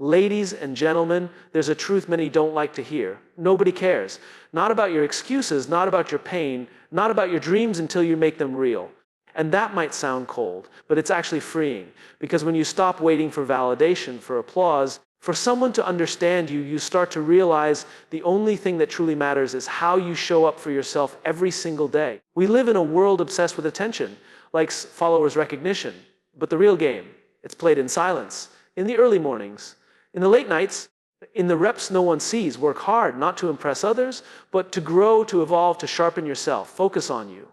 Ladies and gentlemen, there's a truth many don't like to hear. Nobody cares. Not about your excuses, not about your pain, not about your dreams until you make them real. And that might sound cold, but it's actually freeing. Because when you stop waiting for validation, for applause, for someone to understand you, you start to realize the only thing that truly matters is how you show up for yourself every single day. We live in a world obsessed with attention, likes, followers, recognition. But the real game, it's played in silence, in the early mornings, in the late nights, in the reps no one sees. Work hard, not to impress others, but to grow, to evolve, to sharpen yourself. Focus on you.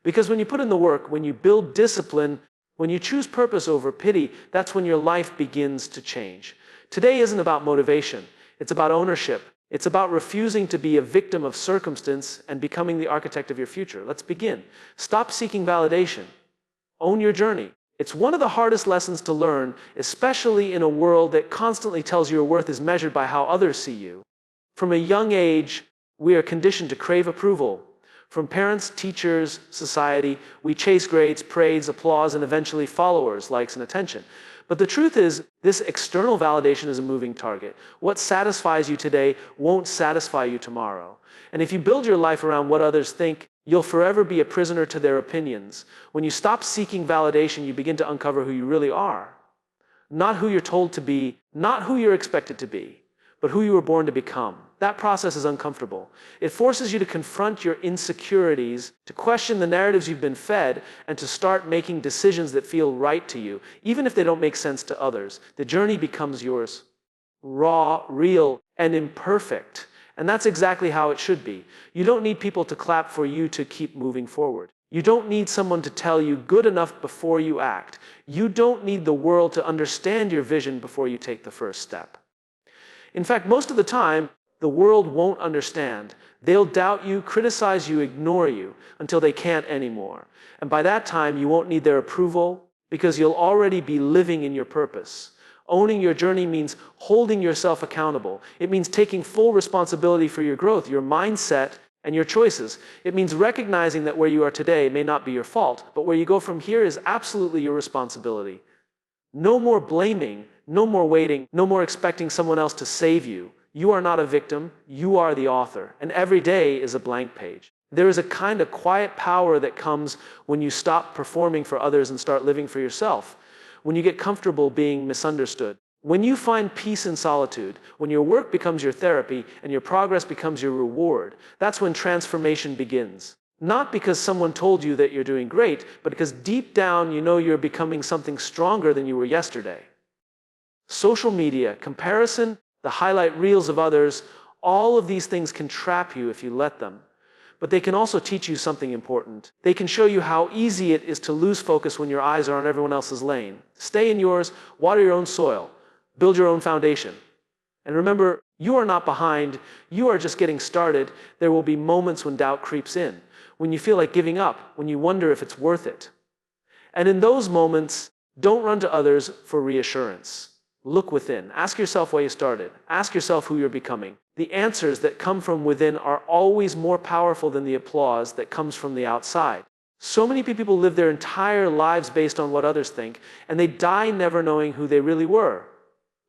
Because when you put in the work, when you build discipline, when you choose purpose over pity, that's when your life begins to change. Today isn't about motivation. It's about ownership. It's about refusing to be a victim of circumstance and becoming the architect of your future. Let's begin. Stop seeking validation. Own your journey. It's one of the hardest lessons to learn, especially in a world that constantly tells your worth is measured by how others see you. From a young age, we are conditioned to crave approval. From parents, teachers, society, we chase grades, praise, applause, and eventually followers, likes, and attention. But the truth is, this external validation is a moving target. What satisfies you today won't satisfy you tomorrow. And if you build your life around what others think, you'll forever be a prisoner to their opinions. When you stop seeking validation, you begin to uncover who you really are. Not who you're told to be, not who you're expected to be, but who you were born to become. That process is uncomfortable. It forces you to confront your insecurities, to question the narratives you've been fed, and to start making decisions that feel right to you, even if they don't make sense to others. The journey becomes yours. Raw, real, and imperfect. And that's exactly how it should be. You don't need people to clap for you to keep moving forward. You don't need someone to tell you good enough before you act. You don't need the world to understand your vision before you take the first step. In fact, most of the time, the world won't understand. They'll doubt you, criticize you, ignore you until they can't anymore. And by that time, you won't need their approval because you'll already be living in your purpose. Owning your journey means holding yourself accountable. It means taking full responsibility for your growth, your mindset, and your choices. It means recognizing that where you are today may not be your fault, but where you go from here is absolutely your responsibility. No more blaming, no more waiting, no more expecting someone else to save you. You are not a victim, you are the author, and every day is a blank page. There is a kind of quiet power that comes when you stop performing for others and start living for yourself. When you get comfortable being misunderstood, when you find peace in solitude, when your work becomes your therapy and your progress becomes your reward, that's when transformation begins. Not because someone told you that you're doing great, but because deep down you know you're becoming something stronger than you were yesterday. Social media, comparison, the highlight reels of others, all of these things can trap you if you let them. But they can also teach you something important. They can show you how easy it is to lose focus when your eyes are on everyone else's lane. Stay in yours, water your own soil, build your own foundation. And remember, you are not behind, you are just getting started. There will be moments when doubt creeps in, when you feel like giving up, when you wonder if it's worth it. And in those moments, don't run to others for reassurance. Look within. Ask yourself why you started. Ask yourself who you're becoming. The answers that come from within are always more powerful than the applause that comes from the outside. So many people live their entire lives based on what others think, and they die never knowing who they really were.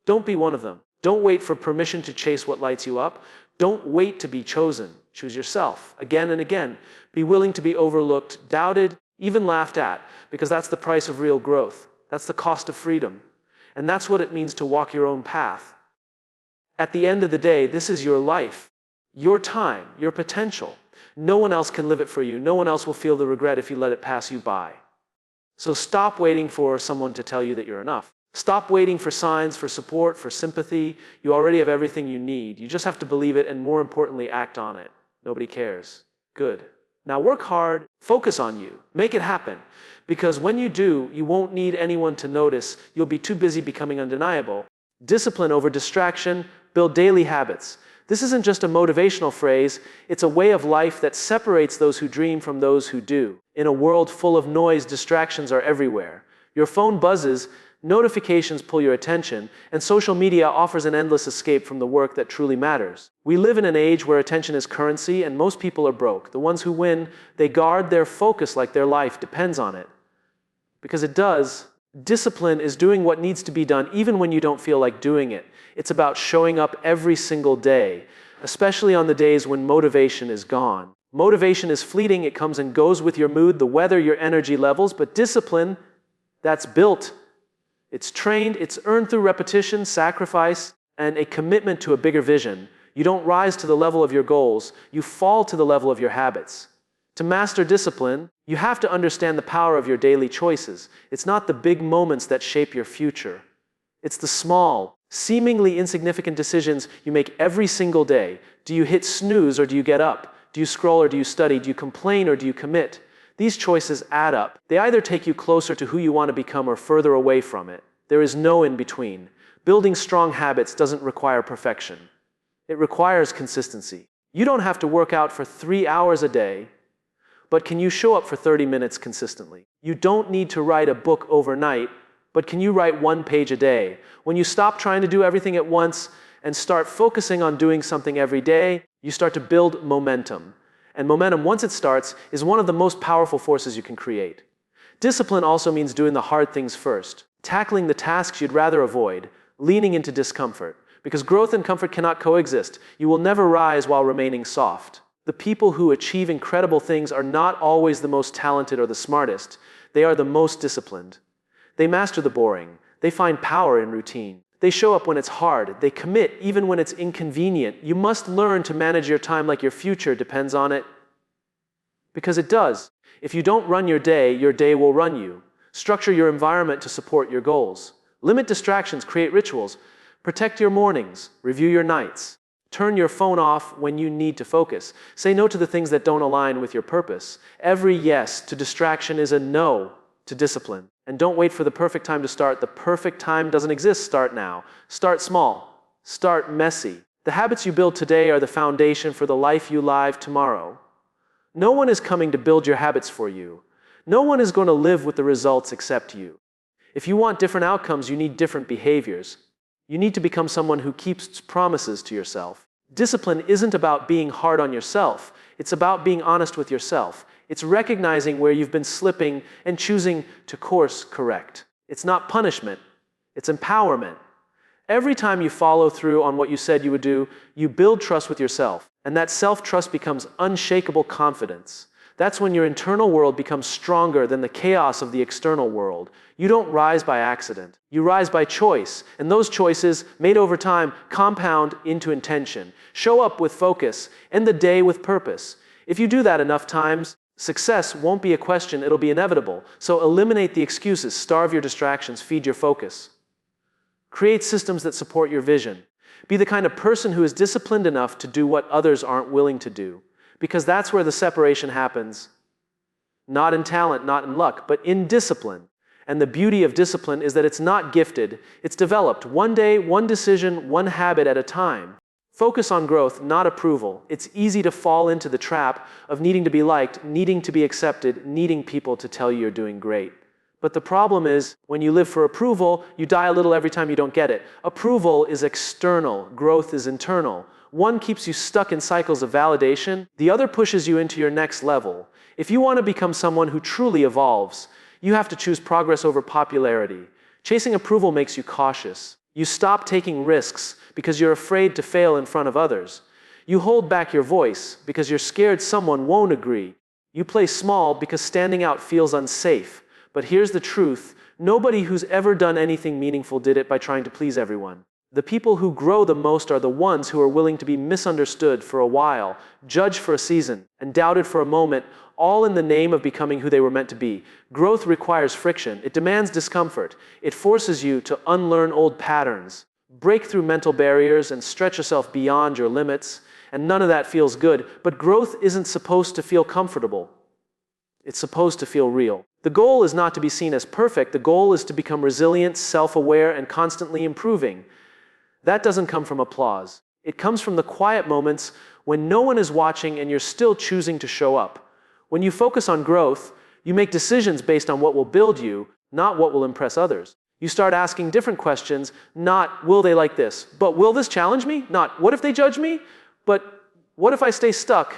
Don't be one of them. Don't wait for permission to chase what lights you up. Don't wait to be chosen. Choose yourself again and again. Be willing to be overlooked, doubted, even laughed at, because that's the price of real growth. That's the cost of freedom. And that's what it means to walk your own path. At the end of the day, this is your life, your time, your potential. No one else can live it for you. No one else will feel the regret if you let it pass you by. So stop waiting for someone to tell you that you're enough. Stop waiting for signs, for support, for sympathy. You already have everything you need. You just have to believe it and, more importantly, act on it. Nobody cares. Good. Now work hard, focus on you, make it happen. Because when you do, you won't need anyone to notice. You'll be too busy becoming undeniable. Discipline over distraction, build daily habits. This isn't just a motivational phrase, it's a way of life that separates those who dream from those who do. In a world full of noise, distractions are everywhere. Your phone buzzes, notifications pull your attention, and social media offers an endless escape from the work that truly matters. We live in an age where attention is currency and most people are broke. The ones who win, they guard their focus like their life depends on it. Because it does, Discipline is doing what needs to be done even when you don't feel like doing it. It's about showing up every single day, especially on the days when motivation is gone. Motivation is fleeting, it comes and goes with your mood, the weather, your energy levels, but discipline, that's built. It's trained, it's earned through repetition, sacrifice, and a commitment to a bigger vision. You don't rise to the level of your goals, you fall to the level of your habits. To master discipline, you have to understand the power of your daily choices. It's not the big moments that shape your future. It's the small, seemingly insignificant decisions you make every single day. Do you hit snooze or do you get up? Do you scroll or do you study? Do you complain or do you commit? These choices add up. They either take you closer to who you want to become or further away from it. There is no in between. Building strong habits doesn't require perfection. It requires consistency. You don't have to work out for 3 hours a day, but can you show up for 30 minutes consistently? You don't need to write a book overnight, but can you write 1 page a day? When you stop trying to do everything at once and start focusing on doing something every day, you start to build momentum. And momentum, once it starts, is one of the most powerful forces you can create. Discipline also means doing the hard things first, tackling the tasks you'd rather avoid, leaning into discomfort. Because growth and comfort cannot coexist. You will never rise while remaining soft. The people who achieve incredible things are not always the most talented or the smartest. They are the most disciplined. They master the boring. They find power in routine. They show up when it's hard. They commit even when it's inconvenient. You must learn to manage your time like your future depends on it. Because it does. If you don't run your day will run you. Structure your environment to support your goals. Limit distractions, create rituals. Protect your mornings, review your nights. Turn your phone off when you need to focus. Say no to the things that don't align with your purpose. Every yes to distraction is a no to discipline. And don't wait for the perfect time to start. The perfect time doesn't exist. Start now. Start small. Start messy. The habits you build today are the foundation for the life you live tomorrow. No one is coming to build your habits for you. No one is going to live with the results except you. If you want different outcomes, you need different behaviors. You need to become someone who keeps promises to yourself. Discipline isn't about being hard on yourself. It's about being honest with yourself. It's recognizing where you've been slipping and choosing to course correct. It's not punishment. It's empowerment. Every time you follow through on what you said you would do, you build trust with yourself. And that self-trust becomes unshakable confidence. That's when your internal world becomes stronger than the chaos of the external world. You don't rise by accident. You rise by choice. And those choices, made over time, compound into intention. Show up with focus. End the day with purpose. If you do that enough times, success won't be a question, it'll be inevitable. So eliminate the excuses, starve your distractions, feed your focus. Create systems that support your vision. Be the kind of person who is disciplined enough to do what others aren't willing to do. Because that's where the separation happens. Not in talent, not in luck, but in discipline. And the beauty of discipline is that it's not gifted, it's developed. One day, one decision, one habit at a time. Focus on growth, not approval. It's easy to fall into the trap of needing to be liked, needing to be accepted, needing people to tell you you're doing great. But the problem is, when you live for approval, you die a little every time you don't get it. Approval is external, growth is internal. One keeps you stuck in cycles of validation, the other pushes you into your next level. If you want to become someone who truly evolves, you have to choose progress over popularity. Chasing approval makes you cautious. You stop taking risks because you're afraid to fail in front of others. You hold back your voice because you're scared someone won't agree. You play small because standing out feels unsafe. But here's the truth, nobody who's ever done anything meaningful did it by trying to please everyone. The people who grow the most are the ones who are willing to be misunderstood for a while, judged for a season, and doubted for a moment, all in the name of becoming who they were meant to be. Growth requires friction. It demands discomfort. It forces you to unlearn old patterns, break through mental barriers, and stretch yourself beyond your limits. And none of that feels good. But growth isn't supposed to feel comfortable. It's supposed to feel real. The goal is not to be seen as perfect. The goal is to become resilient, self-aware, and constantly improving. That doesn't come from applause. It comes from the quiet moments when no one is watching and you're still choosing to show up. When you focus on growth, you make decisions based on what will build you, not what will impress others. You start asking different questions, not will they like this, but will this challenge me? Not what if they judge me, but what if I stay stuck?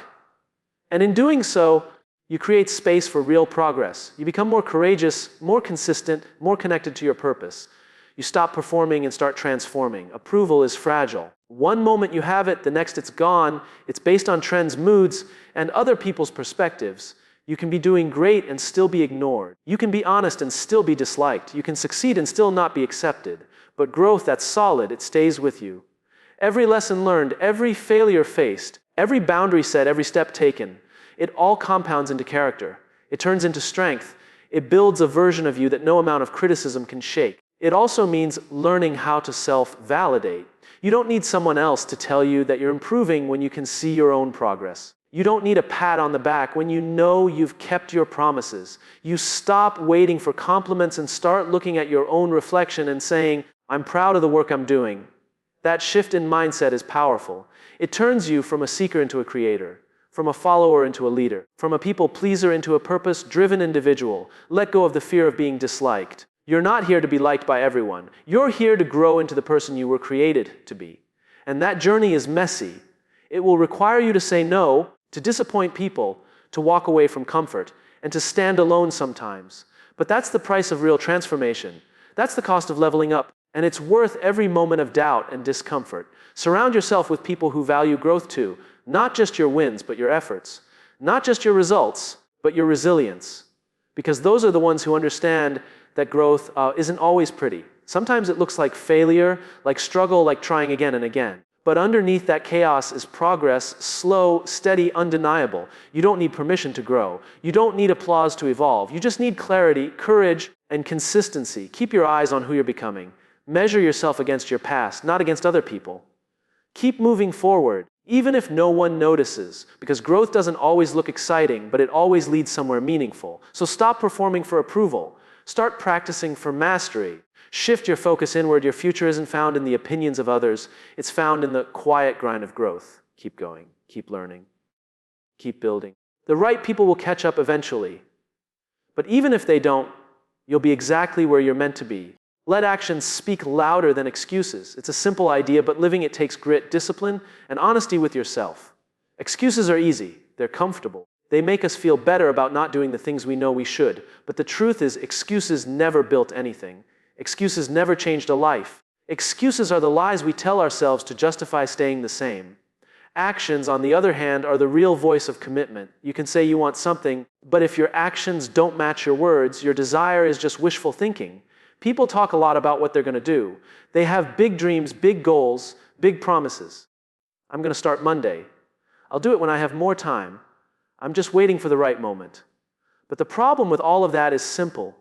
And in doing so, You create space for real progress. You become more courageous, more consistent, more connected to your purpose. You stop performing and start transforming. Approval is fragile. One moment you have it, the next it's gone. It's based on trends, moods, and other people's perspectives. You can be doing great and still be ignored. You can be honest and still be disliked. You can succeed and still not be accepted. But growth that's solid, it stays with you. Every lesson learned, every failure faced, every boundary set, every step taken, it all compounds into character. It turns into strength. It builds a version of you that no amount of criticism can shake. It also means learning how to self-validate. You don't need someone else to tell you that you're improving when you can see your own progress. You don't need a pat on the back when you know you've kept your promises. You stop waiting for compliments and start looking at your own reflection and saying, I'm proud of the work I'm doing. That shift in mindset is powerful. It turns you from a seeker into a creator, from a follower into a leader, from a people pleaser into a purpose-driven individual. Let go of the fear of being disliked. You're not here to be liked by everyone. You're here to grow into the person you were created to be. And that journey is messy. It will require you to say no, to disappoint people, to walk away from comfort, and to stand alone sometimes. But that's the price of real transformation. That's the cost of leveling up. And it's worth every moment of doubt and discomfort. Surround yourself with people who value growth too. Not just your wins, but your efforts. Not just your results, but your resilience. Because those are the ones who understand that growth isn't always pretty. Sometimes it looks like failure, like struggle, like trying again and again. But underneath that chaos is progress, slow, steady, undeniable. You don't need permission to grow. You don't need applause to evolve. You just need clarity, courage, and consistency. Keep your eyes on who you're becoming. Measure yourself against your past, not against other people. Keep moving forward, even if no one notices, because growth doesn't always look exciting, but it always leads somewhere meaningful. So stop performing for approval. Start practicing for mastery. Shift your focus inward. Your future isn't found in the opinions of others. It's found in the quiet grind of growth. Keep going. Keep learning. Keep building. The right people will catch up eventually. But even if they don't, you'll be exactly where you're meant to be. Let actions speak louder than excuses. It's a simple idea, but living it takes grit, discipline, and honesty with yourself. Excuses are easy. They're comfortable. They make us feel better about not doing the things we know we should. But the truth is, excuses never built anything. Excuses never changed a life. Excuses are the lies we tell ourselves to justify staying the same. Actions, on the other hand, are the real voice of commitment. You can say you want something, but if your actions don't match your words, your desire is just wishful thinking. People talk a lot about what they're going to do. They have big dreams, big goals, big promises. I'm going to start Monday. I'll do it when I have more time. I'm just waiting for the right moment. But the problem with all of that is simple.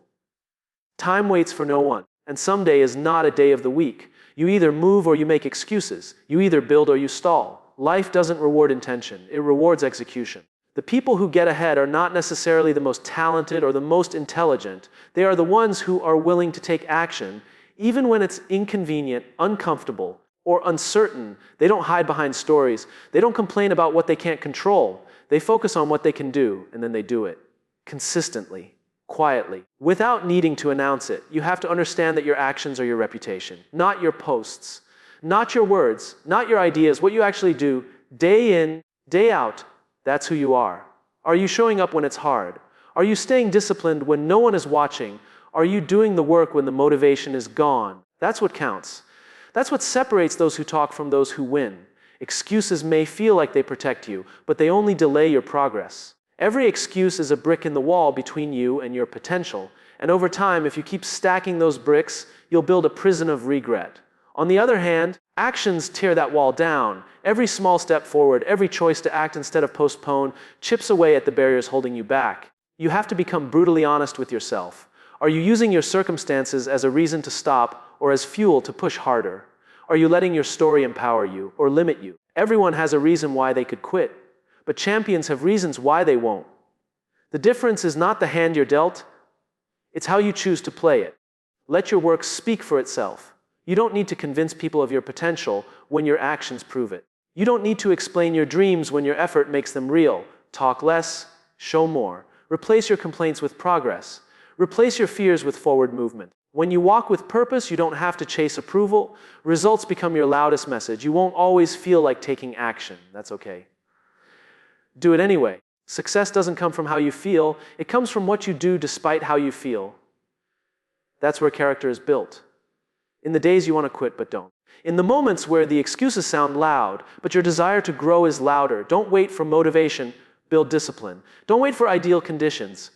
Time waits for no one, and someday is not a day of the week. You either move or you make excuses. You either build or you stall. Life doesn't reward intention. It rewards execution. The people who get ahead are not necessarily the most talented or the most intelligent. They are the ones who are willing to take action, even when it's inconvenient, uncomfortable, or uncertain. They don't hide behind stories. They don't complain about what they can't control. They focus on what they can do, and then they do it. Consistently, quietly, without needing to announce it. You have to understand that your actions are your reputation, not your posts, not your words, not your ideas. What you actually do, day in, day out, that's who you are. Are you showing up when it's hard? Are you staying disciplined when no one is watching? Are you doing the work when the motivation is gone? That's what counts. That's what separates those who talk from those who win. Excuses may feel like they protect you, but they only delay your progress. Every excuse is a brick in the wall between you and your potential. And over time, if you keep stacking those bricks, you'll build a prison of regret. On the other hand, actions tear that wall down. Every small step forward, every choice to act instead of postpone, chips away at the barriers holding you back. You have to become brutally honest with yourself. Are you using your circumstances as a reason to stop or as fuel to push harder? Are you letting your story empower you or limit you? Everyone has a reason why they could quit, but champions have reasons why they won't. The difference is not the hand you're dealt, it's how you choose to play it. Let your work speak for itself. You don't need to convince people of your potential when your actions prove it. You don't need to explain your dreams when your effort makes them real. Talk less, show more. Replace your complaints with progress. Replace your fears with forward movement. When you walk with purpose, you don't have to chase approval. Results become your loudest message. You won't always feel like taking action. That's okay. Do it anyway. Success doesn't come from how you feel, it comes from what you do despite how you feel. That's where character is built. In the days you want to quit but don't. In the moments where the excuses sound loud, but your desire to grow is louder, don't wait for motivation, build discipline. Don't wait for ideal conditions.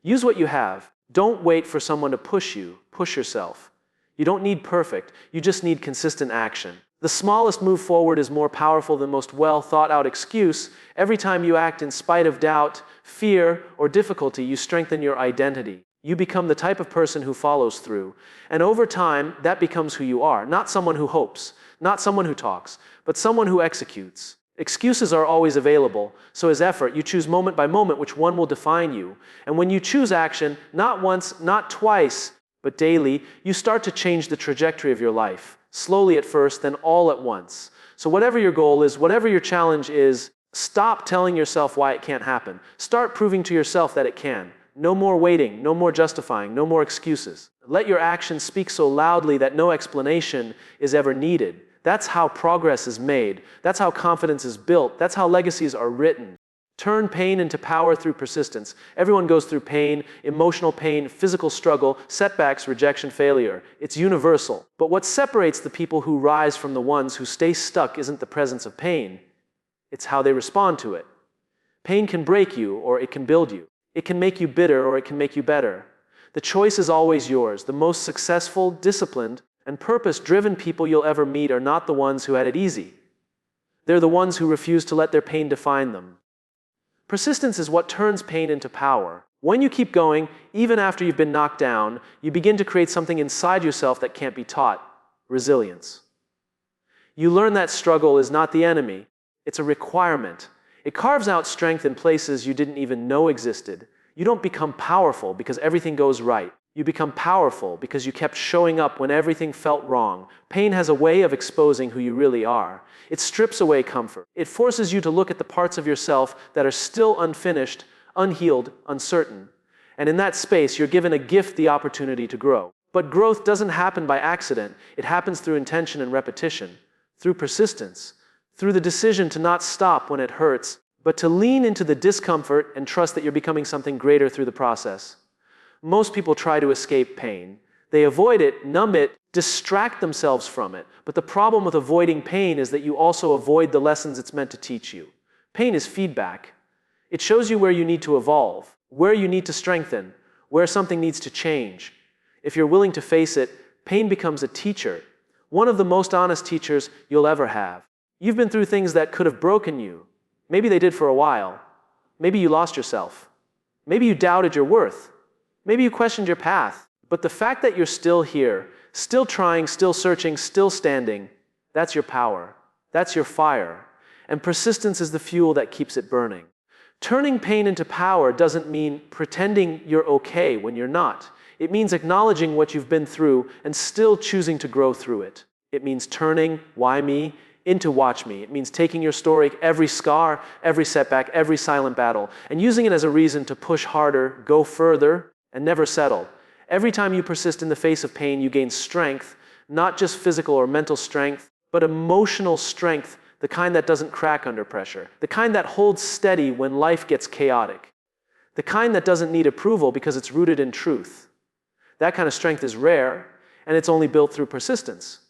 Use what you have. Don't wait for someone to push you. Push yourself. You don't need perfect, you just need consistent action. The smallest move forward is more powerful than most well-thought-out excuse. Every time you act in spite of doubt, fear, or difficulty, you strengthen your identity. You become the type of person who follows through. And over time, that becomes who you are. Not someone who hopes, not someone who talks, but someone who executes. Excuses are always available, so as effort, you choose moment by moment which one will define you. And when you choose action, not once, not twice, but daily, you start to change the trajectory of your life. Slowly at first, then all at once. So whatever your goal is, whatever your challenge is, stop telling yourself why it can't happen. Start proving to yourself that it can. No more waiting, no more justifying, no more excuses. Let your actions speak so loudly that no explanation is ever needed. That's how progress is made. That's how confidence is built. That's how legacies are written. Turn pain into power through persistence. Everyone goes through pain, emotional pain, physical struggle, setbacks, rejection, failure. It's universal. But what separates the people who rise from the ones who stay stuck isn't the presence of pain. It's how they respond to it. Pain can break you or it can build you. It can make you bitter or it can make you better. The choice is always yours. The most successful, disciplined, and purpose-driven people you'll ever meet are not the ones who had it easy. They're the ones who refuse to let their pain define them. Persistence is what turns pain into power. When you keep going, even after you've been knocked down, you begin to create something inside yourself that can't be taught: resilience. You learn that struggle is not the enemy, it's a requirement. It carves out strength in places you didn't even know existed. You don't become powerful because everything goes right. You become powerful because you kept showing up when everything felt wrong. Pain has a way of exposing who you really are. It strips away comfort. It forces you to look at the parts of yourself that are still unfinished, unhealed, uncertain. And in that space, you're given a gift, the opportunity to grow. But growth doesn't happen by accident. It happens through intention and repetition, through persistence, through the decision to not stop when it hurts, but to lean into the discomfort and trust that you're becoming something greater through the process. Most people try to escape pain. They avoid it, numb it, distract themselves from it. But the problem with avoiding pain is that you also avoid the lessons it's meant to teach you. Pain is feedback. It shows you where you need to evolve, where you need to strengthen, where something needs to change. If you're willing to face it, pain becomes a teacher, one of the most honest teachers you'll ever have. You've been through things that could have broken you. Maybe they did for a while. Maybe you lost yourself. Maybe you doubted your worth. Maybe you questioned your path. But the fact that you're still here, still trying, still searching, still standing, that's your power. That's your fire. And persistence is the fuel that keeps it burning. Turning pain into power doesn't mean pretending you're okay when you're not. It means acknowledging what you've been through and still choosing to grow through it. It means turning why me into watch me. It means taking your story, every scar, every setback, every silent battle, and using it as a reason to push harder, go further, and never settle. Every time you persist in the face of pain, you gain strength, not just physical or mental strength, but emotional strength, the kind that doesn't crack under pressure, the kind that holds steady when life gets chaotic, the kind that doesn't need approval because it's rooted in truth. That kind of strength is rare, and it's only built through persistence.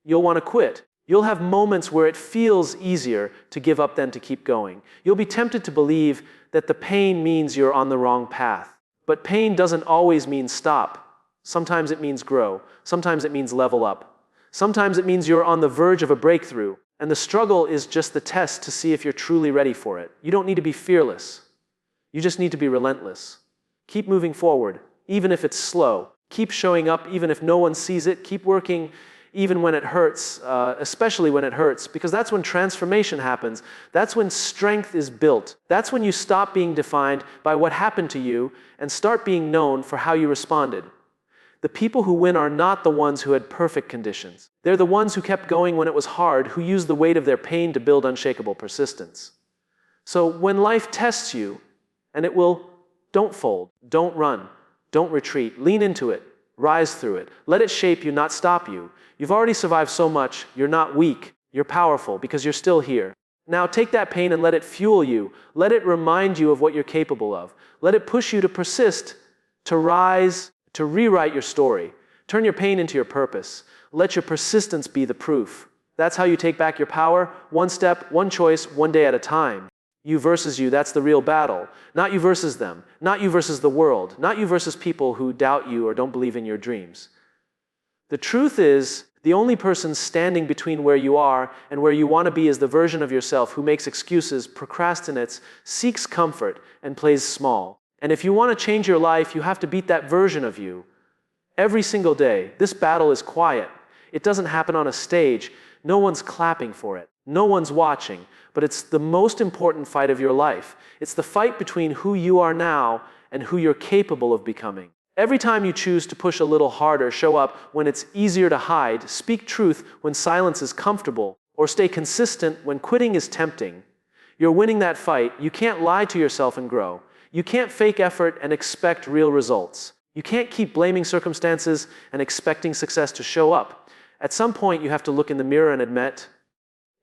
You'll want to quit. You'll have moments where it feels easier to give up than to keep going. You'll be tempted to believe that the pain means you're on the wrong path. But pain doesn't always mean stop. Sometimes it means grow. Sometimes it means level up. Sometimes it means you're on the verge of a breakthrough, and the struggle is just the test to see if you're truly ready for it. You don't need to be fearless. You just need to be relentless. Keep moving forward, even if it's slow. Keep showing up, even if no one sees it. Keep working, even when it hurts, especially when it hurts, because that's when transformation happens. That's when strength is built. That's when you stop being defined by what happened to you and start being known for how you responded. The people who win are not the ones who had perfect conditions. They're the ones who kept going when it was hard, who used the weight of their pain to build unshakable persistence. So when life tests you, and it will, don't fold, don't run, don't retreat, lean into it, rise through it. Let it shape you, not stop you. You've already survived so much. You're not weak. You're powerful because you're still here. Now take that pain and let it fuel you. Let it remind you of what you're capable of. Let it push you to persist, to rise, to rewrite your story. Turn your pain into your purpose. Let your persistence be the proof. That's how you take back your power, one step, one choice, one day at a time. You versus you, that's the real battle. Not you versus them. Not you versus the world. Not you versus people who doubt you or don't believe in your dreams. The truth is, the only person standing between where you are and where you want to be is the version of yourself who makes excuses, procrastinates, seeks comfort, and plays small. And if you want to change your life, you have to beat that version of you. Every single day, this battle is quiet. It doesn't happen on a stage. No one's clapping for it. No one's watching. But it's the most important fight of your life. It's the fight between who you are now and who you're capable of becoming. Every time you choose to push a little harder, show up when it's easier to hide, speak truth when silence is comfortable, or stay consistent when quitting is tempting, you're winning that fight. You can't lie to yourself and grow. You can't fake effort and expect real results. You can't keep blaming circumstances and expecting success to show up. At some point, you have to look in the mirror and admit,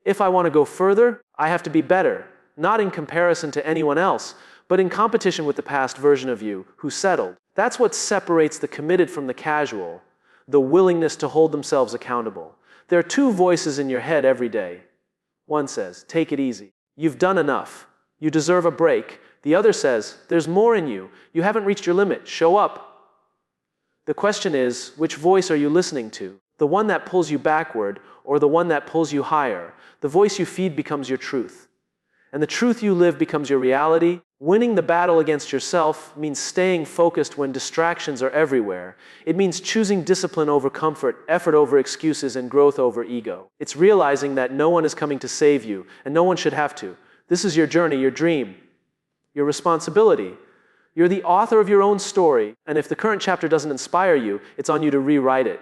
if I want to go further, I have to be better, not in comparison to anyone else, but in competition with the past version of you who settled. That's what separates the committed from the casual, the willingness to hold themselves accountable. There are two voices in your head every day. One says, take it easy. You've done enough. You deserve a break. The other says, there's more in you. You haven't reached your limit. Show up. The question is, which voice are you listening to? The one that pulls you backward or the one that pulls you higher? The voice you feed becomes your truth. And the truth you live becomes your reality. Winning the battle against yourself means staying focused when distractions are everywhere. It means choosing discipline over comfort, effort over excuses, and growth over ego. It's realizing that no one is coming to save you, and no one should have to. This is your journey, your dream, your responsibility. You're the author of your own story, and if the current chapter doesn't inspire you, it's on you to rewrite it.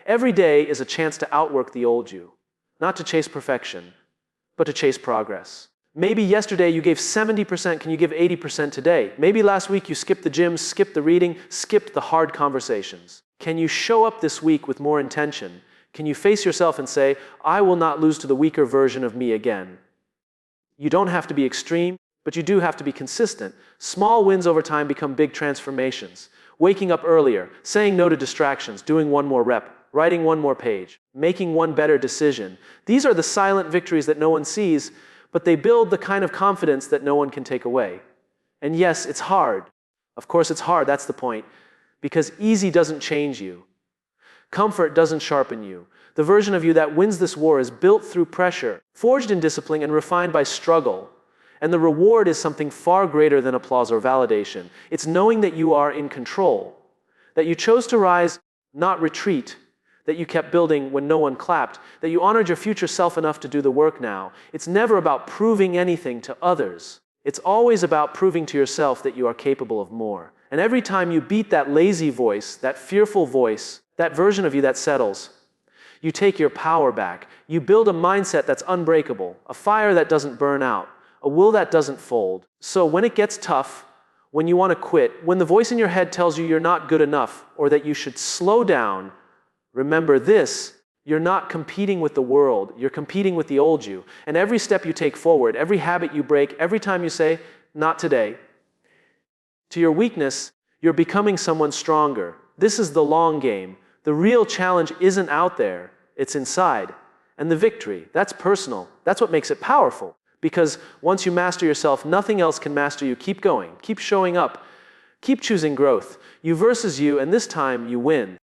Every day is a chance to outwork the old you, not to chase perfection, but to chase progress. Maybe yesterday you gave 70%, can you give 80% today? Maybe last week you skipped the gym, skipped the reading, skipped the hard conversations. Can you show up this week with more intention? Can you face yourself and say, I will not lose to the weaker version of me again? You don't have to be extreme, but you do have to be consistent. Small wins over time become big transformations. Waking up earlier, saying no to distractions, doing one more rep, writing one more page, making one better decision. These are the silent victories that no one sees, but they build the kind of confidence that no one can take away. And yes, it's hard. Of course it's hard, that's the point. Because easy doesn't change you. Comfort doesn't sharpen you. The version of you that wins this war is built through pressure, forged in discipline, and refined by struggle. And the reward is something far greater than applause or validation. It's knowing that you are in control, that you chose to rise, not retreat, that you kept building when no one clapped, that you honored your future self enough to do the work now. It's never about proving anything to others. It's always about proving to yourself that you are capable of more. And every time you beat that lazy voice, that fearful voice, that version of you that settles, you take your power back. You build a mindset that's unbreakable, a fire that doesn't burn out, a will that doesn't fold. So when it gets tough, when you want to quit, when the voice in your head tells you you're not good enough or that you should slow down, remember this, you're not competing with the world, you're competing with the old you. And every step you take forward, every habit you break, every time you say, not today, to your weakness, you're becoming someone stronger. This is the long game. The real challenge isn't out there, it's inside. And the victory, that's personal. That's what makes it powerful. Because once you master yourself, nothing else can master you. Keep going, keep showing up, keep choosing growth. You versus you, and this time you win.